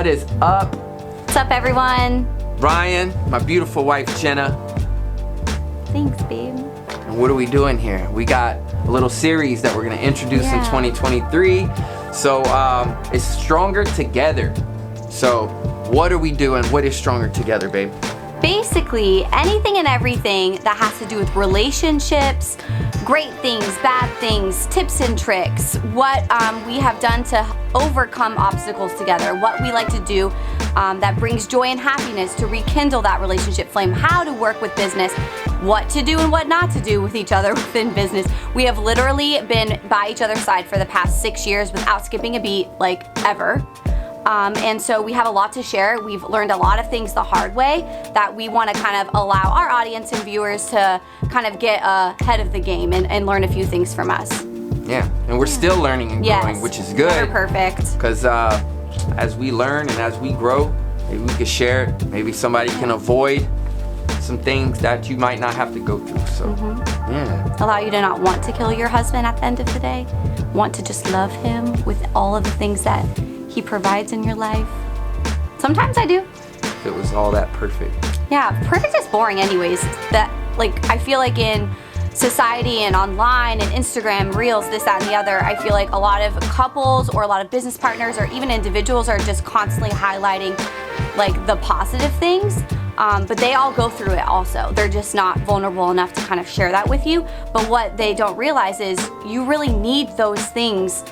is up? What's up, everyone? Ryan, my beautiful wife, Jenna. Thanks, babe. And what are we doing here? We got a little series that we're gonna introduce in 2023. So it's Stronger Together. So what are we doing? What is Stronger Together, babe? Basically, anything and everything that has to do with relationships, great things, bad things, tips and tricks, what we have done to overcome obstacles together, what we like to do that brings joy and happiness to rekindle that relationship flame, how to work with business, what to do and what not to do with each other within business. We have literally been by each other's side for the past 6 years without skipping a beat, like ever. And so we have a lot to share. We've learned a lot of things the hard way that we want to kind of allow our audience and viewers to kind of get ahead of the game and learn a few things from us. Yeah, and we're still learning and growing, which is good. We're perfect. Because as we learn and as we grow, maybe we can share it. Maybe somebody can avoid some things that you might not have to go through. So, yeah. Allow you to not want to kill your husband at the end of the day. Want to just love him with all of the things that he provides in your life. Sometimes I do. If it was all that perfect. Yeah, perfect is boring anyways. That, like, I feel like in society and online and Instagram, Reels, this, that, and the other, I feel like a lot of couples or a lot of business partners or even individuals are just constantly highlighting like the positive things. But they all go through it also. They're just not vulnerable enough to kind of share that with you. But what they don't realize is you really need those things,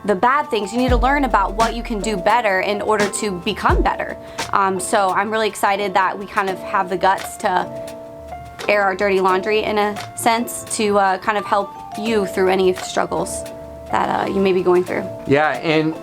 the bad things. You need to learn about what you can do better in order to become better. So I'm really excited that we kind of have the guts to air our dirty laundry in a sense to kind of help you through any struggles that you may be going through. Yeah, and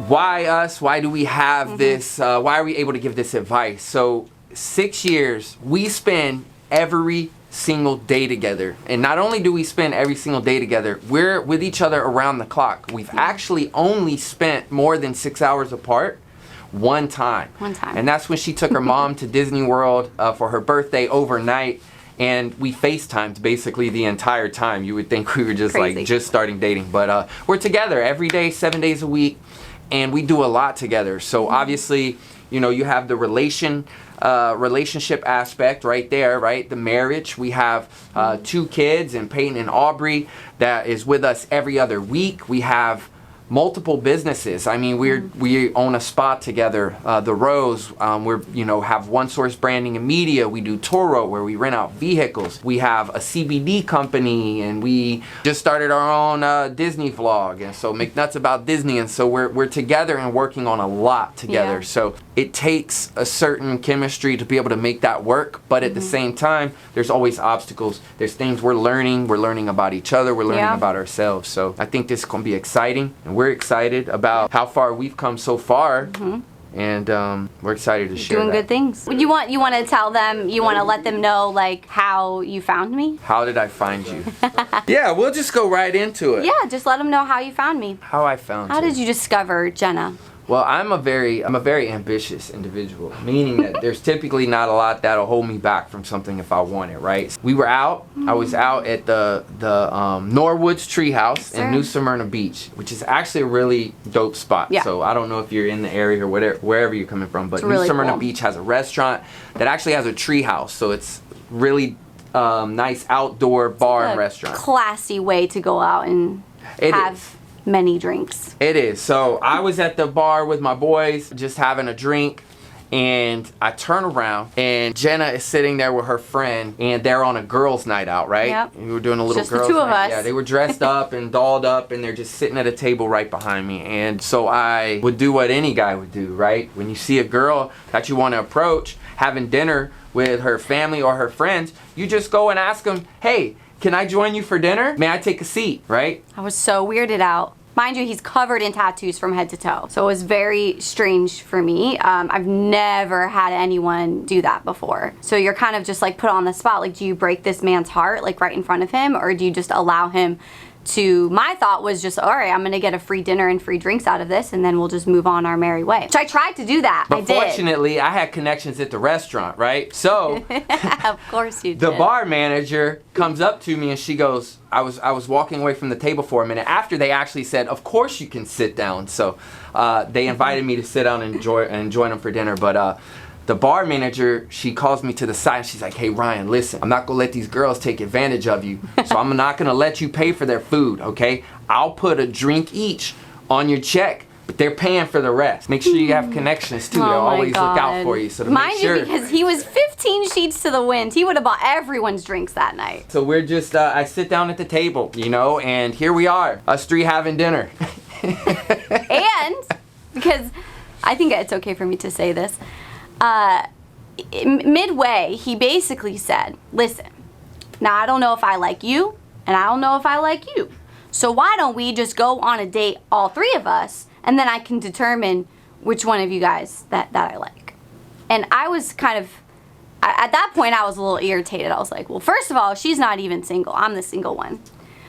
why us? Why do we have this? Why are we able to give this advice? So 6 years, we spend every single day together. And not only do we spend every single day together, we're with each other around the clock. We've actually only spent more than 6 hours apart one time. And that's when she took her mom to Disney World for her birthday overnight. And we FaceTimed basically the entire time. You would think we were just like just starting dating. But we're together every day, 7 days a week. And we do a lot together. So obviously, you know, you have the relationship aspect right there, right? The marriage. We have 2 kids, and Peyton and Aubrey, that is with us every other week. We have multiple businesses. I mean, we own a spot together, the Rose. We're have One Source Branding and Media. We do Toro, where we rent out vehicles. We have a CBD company, and we just started our own Disney vlog. And so McNuts About Disney. And so we're together and working on a lot together. Yeah. So it takes a certain chemistry to be able to make that work. But at the same time, there's always obstacles. There's things we're learning. We're learning about each other. We're learning about ourselves. So I think this is going to be exciting. And we're excited about how far we've come so far, and we're excited to share doing good things. You want to tell them, you want to let them know like how you found me? How did I find you? Yeah, we'll just go right into it. Yeah, just let them know how you found me. How I found you. How did you discover Jenna? Well, I'm a very ambitious individual, meaning that there's typically not a lot that'll hold me back from something if I want it, right? We were out. I was out at the Norwood's Treehouse in New Smyrna Beach, which is actually a really dope spot. Yeah. So I don't know if you're in the area or wherever you're coming from, but New Smyrna Beach has a restaurant that actually has a treehouse, so it's really nice outdoor bar and restaurant. Classy way to go out and have many drinks. It is. So I was at the bar with my boys just having a drink, and I turn around and Jenna is sitting there with her friend, and they're on a girls' night out, right? Yep. We were doing a little just girls' the 2 of night. us. Yeah, they were dressed up and dolled up, and they're just sitting at a table right behind me. And so I would do what any guy would do, right? When you see a girl that you want to approach, having dinner with her family or her friends, you just go and ask them, hey, can I join you for dinner? May I take a seat, right? I was so weirded out. Mind you, he's covered in tattoos from head to toe. So it was very strange for me. I've never had anyone do that before. So you're kind of just like put on the spot. Like, do you break this man's heart like right in front of him, or do you just allow him my thought was just, all right, I'm gonna get a free dinner and free drinks out of this, and then we'll just move on our merry way. So I tried to do that. But fortunately, I had connections at the restaurant, right? So of course you did. The bar manager comes up to me and she goes, I was walking away from the table for a minute after they actually said, of course you can sit down. So they invited me to sit down and join them for dinner. But the bar manager, she calls me to the side and she's like, hey Ryan, listen, I'm not gonna let these girls take advantage of you. So I'm not gonna let you pay for their food, okay? I'll put a drink each on your check, but they're paying for the rest. Make sure you have connections too. They'll always look out for you. So to Mind make sure. you, because he was 15 sheets to the wind. He would have bought everyone's drinks that night. So we're just, I sit down at the table, you know, and here we are, us three having dinner. And, because I think it's okay for me to say this, midway, he basically said, listen, now I don't know if I like you, and I don't know if I like you. So why don't we just go on a date, all three of us, and then I can determine which one of you guys that I like. And I was kind of, at that point, I was a little irritated. I was like, well, first of all, she's not even single. I'm the single one.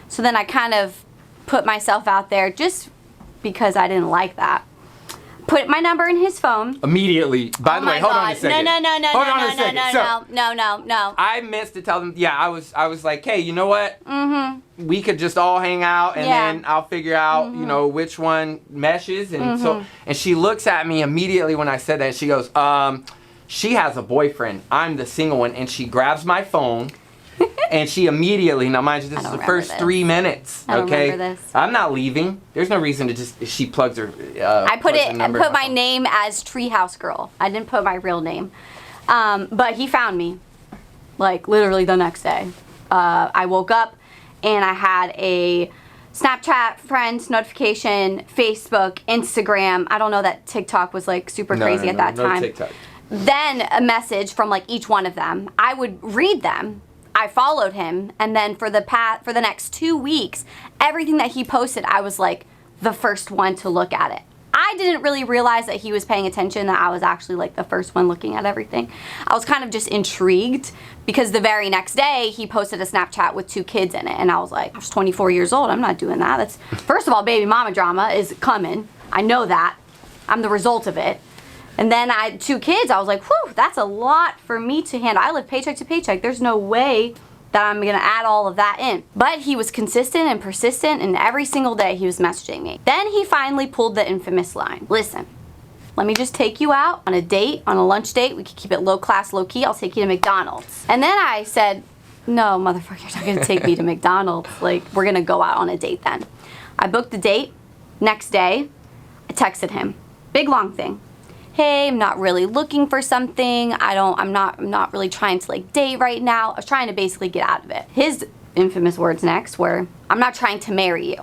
So then I kind of put myself out there just because I didn't like that. Put my number in his phone. Immediately. By the way, hold on a second. No. I meant to tell them, yeah, I was like, hey, you know what? We could just all hang out and then I'll figure out, you know, which one meshes. And so, and she looks at me immediately when I said that. And she goes, she has a boyfriend. I'm the single one. And she grabs my phone. And she immediately, now mind you, this is the first 3 minutes. I don't okay, remember this. I'm not leaving. There's no reason to just. She plugs her. I put my name as Treehouse Girl. I didn't put my real name, but he found me, like literally the next day. I woke up, and I had a Snapchat friends notification, Facebook, Instagram. I don't know that TikTok was like super crazy at that time. TikTok. Then a message from like each one of them. I would read them. I followed him, and then for the next 2 weeks, everything that he posted, I was like the first one to look at it. I didn't really realize that he was paying attention, that I was actually like the first one looking at everything. I was kind of just intrigued because the very next day he posted a Snapchat with 2 kids in it, and I was like, I was 24 years old. I'm not doing that. That's, first of all, baby mama drama is coming. I know that. I'm the result of it. And then I had 2 kids. I was like, whew, that's a lot for me to handle. I live paycheck to paycheck. There's no way that I'm gonna add all of that in. But he was consistent and persistent, and every single day he was messaging me. Then he finally pulled the infamous line. Listen, let me just take you out on a date, on a lunch date. We can keep it low class, low key. I'll take you to McDonald's. And then I said, no, motherfucker, you're not gonna take me to McDonald's. Like, we're gonna go out on a date then. I booked the date. Next day, I texted him. Big long thing. Hey, I'm not really looking for something. I'm not really trying to like date right now. I was trying to basically get out of it. His infamous words next were, I'm not trying to marry you.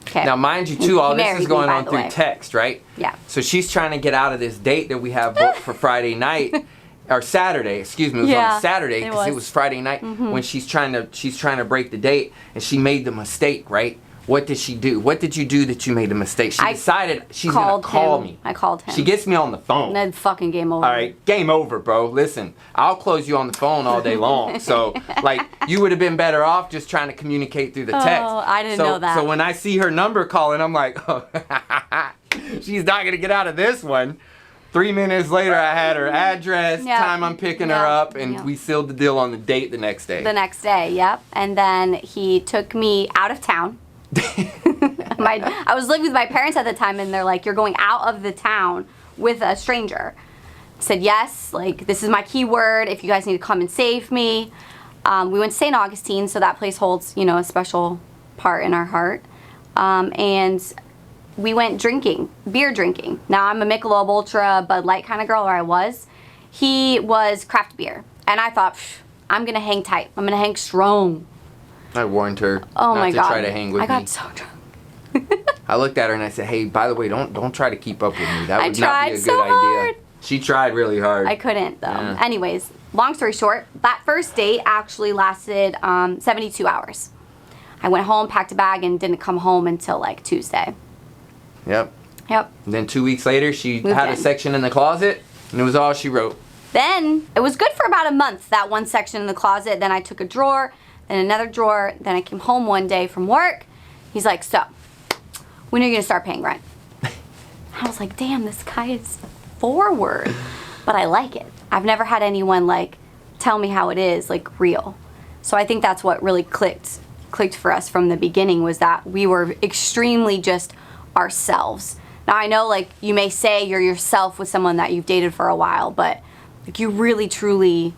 Okay. Now, mind you, too, all this is going on through text, right? Yeah. So she's trying to get out of this date that we have booked for Friday night, or Saturday. Excuse me, it was on Saturday because it was Friday night when she's trying to break the date, and she made the mistake, right? What did she do? What did you do that you made a mistake? She decided she's gonna call me. I called him. She gets me on the phone. And then fucking game over. All right, game over, bro. Listen, I'll close you on the phone all day long. So, like, you would have been better off just trying to communicate through the text. Oh, I didn't know that. So when I see her number calling, I'm like, oh, she's not gonna get out of this one. 3 minutes later, I had her address, time I'm picking her up, and we sealed the deal on the date the next day. The next day, yep. And then he took me out of town. I was living with my parents at the time, and they're like, you're going out of the town with a stranger. I said yes, like, this is my keyword, if you guys need to come and save me. We went to St. Augustine, so that place holds, you know, a special part in our heart. And we went drinking, beer drinking. Now I'm a Michelob Ultra, Bud Light kind of girl, or I was. He was craft beer, and I thought, I'm gonna hang tight, I'm gonna hang strong. I warned her not to try to hang with me. I got so drunk. I looked at her and I said, hey, by the way, don't try to keep up with me. That would not be a good so idea. hard. She tried really hard. I couldn't, though. Yeah. Anyways, long story short, that first date actually lasted 72 hours. I went home, packed a bag, and didn't come home until like Tuesday. Yep. And then 2 weeks later, she had a section in the closet, and it was all she wrote. Then, it was good for about a month, that one section in the closet. Then I took a drawer. in another drawer. Then I came home one day from work. He's like, so, when are you gonna start paying rent? I was like, damn, this guy is forward, but I like it. I've never had anyone like tell me how it is, like real. So I think that's what really clicked for us from the beginning, was that we were extremely just ourselves. Now I know like you may say you're yourself with someone that you've dated for a while, but like you really truly,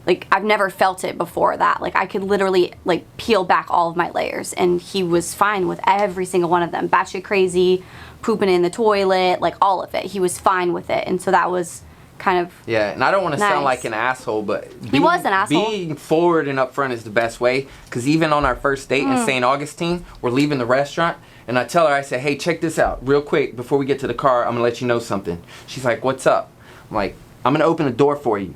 like I've never felt it before that. Like I could literally like peel back all of my layers, and he was fine with every single one of them. Batshit crazy, pooping in the toilet, like all of it. He was fine with it. And so that was kind of yeah, and I don't want to sound nice. like an asshole, but He was an asshole. Being forward and upfront is the best way, because even on our first date in St. Augustine, we're leaving the restaurant, and I tell her, I said, hey, check this out real quick before we get to the car. I'm gonna let you know something. She's like, what's up? I'm like, I'm gonna open the door for you,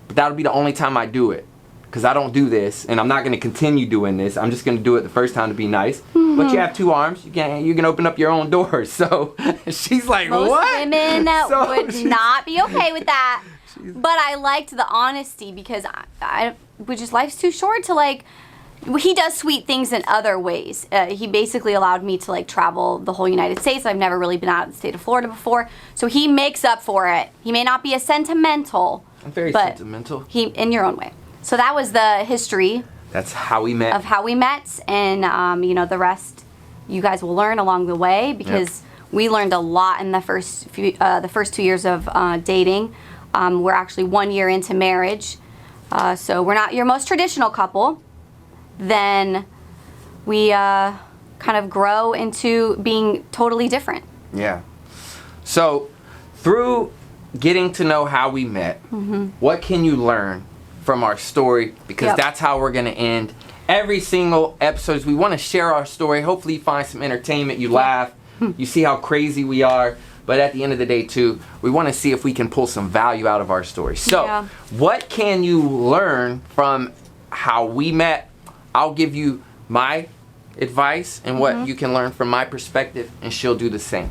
but that'll be the only time I do it, because I don't do this, and I'm not gonna continue doing this. I'm just gonna do it the first time to be nice. But you have 2 arms, you can open up your own doors. So she's like, most what? women So would not be okay with that. But I liked the honesty, because I just, life's too short to like, he does sweet things in other ways. He basically allowed me to like travel the whole United States. I've never really been out of the state of Florida before. So he makes up for it. He may not be as sentimental. I'm very but sentimental. He, in your own way. So that was the history That's how we met. of how we met, and you know, the rest you guys will learn along the way, because we learned a lot in the first 2 years of dating. We're actually 1 year into marriage, so we're not your most traditional couple. Then we kind of grow into being totally different. Yeah. So through getting to know how we met, what can you learn from our story? Because that's how we're going to end every single episode. We want to share our story. Hopefully you find some entertainment, you laugh, you see how crazy we are. But at the end of the day too, we want to see if we can pull some value out of our story. So what can you learn from how we met? I'll give you my advice and what you can learn from my perspective, and she'll do the same.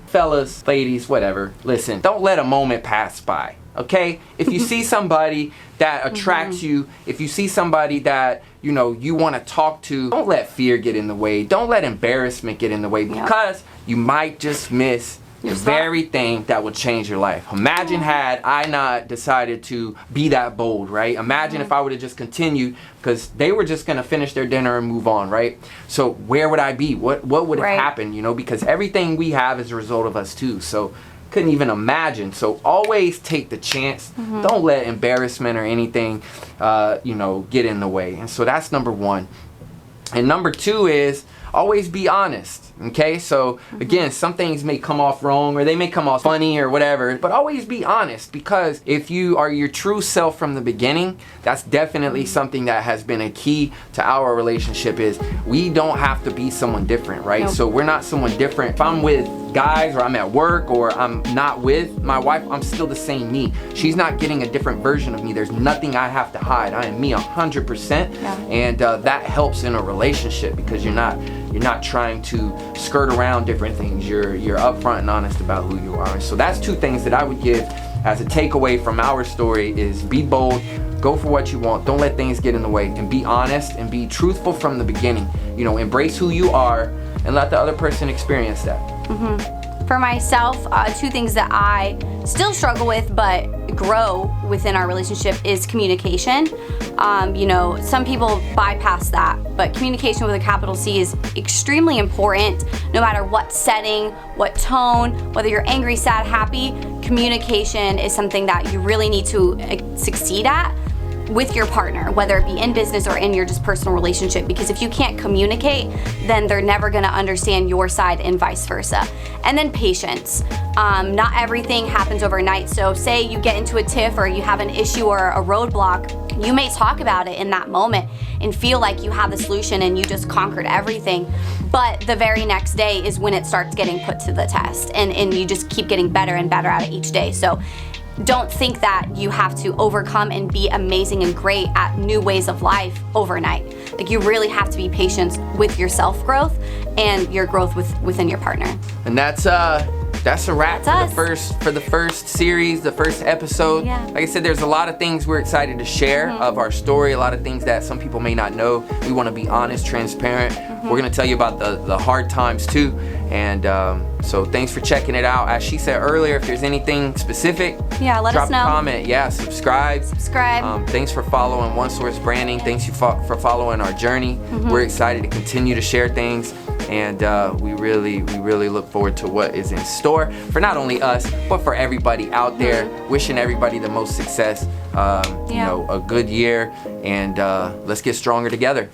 Fellas, ladies, whatever, listen, don't let a moment pass by. Okay, if you see somebody that attracts you, if you see somebody that you know you want to talk to, don't let fear get in the way. Don't let embarrassment get in the way, because you might just miss the very thing that will change your life. Imagine had I not decided to be that bold, right? Imagine if I would have just continued, because they were just gonna finish their dinner and move on, right? So where would I be? What would have happened? You know, because everything we have is a result of us too. So couldn't even imagine. So always take the chance. Don't let embarrassment or anything, you know, get in the way. And so that's number one. And number two is always be honest. Okay, so again, some things may come off wrong, or they may come off funny or whatever, but always be honest, because if you are your true self from the beginning, that's definitely something that has been a key to our relationship. Is we don't have to be someone different, right? So we're not someone different. If I'm with guys, or I'm at work, or I'm not with my wife, I'm still the same me. She's not getting a different version of me. There's nothing I have to hide. I am me 100%, and that helps in a relationship, because you're not trying to skirt around different things. You're upfront and honest about who you are. So that's two things that I would give as a takeaway from our story: is be bold, go for what you want, don't let things get in the way, and be honest and be truthful from the beginning. You know, embrace who you are and let the other person experience that. For myself, two things that I still struggle with but grow within our relationship is communication. You know, some people bypass that, but communication with a capital C is extremely important. No matter what setting, what tone, whether you're angry, sad, happy, communication is something that you really need to succeed at with your partner, whether it be in business or in your just personal relationship, because if you can't communicate, then they're never gonna understand your side and vice versa. And then patience. Not everything happens overnight. So say you get into a tiff, or you have an issue or a roadblock, you may talk about it in that moment and feel like you have the solution and you just conquered everything. But the very next day is when it starts getting put to the test, and you just keep getting better and better at it each day. So don't think that you have to overcome and be amazing and great at new ways of life overnight. Like, you really have to be patient with your self-growth and your growth within your partner. And that's that's a wrap That's for the first series, the first episode. Yeah. Like I said, there's a lot of things we're excited to share of our story, a lot of things that some people may not know. We want to be honest, transparent. We're going to tell you about the hard times too. And so thanks for checking it out. As she said earlier, if there's anything specific, Yeah, let drop us know. a comment. Yeah, subscribe. Thanks for following One Source Branding. Thanks for following our journey. We're excited to continue to share things, and we really look forward to what is in store for not only us but for everybody out there. Wishing everybody the most success. You know, a good year, and let's get stronger together.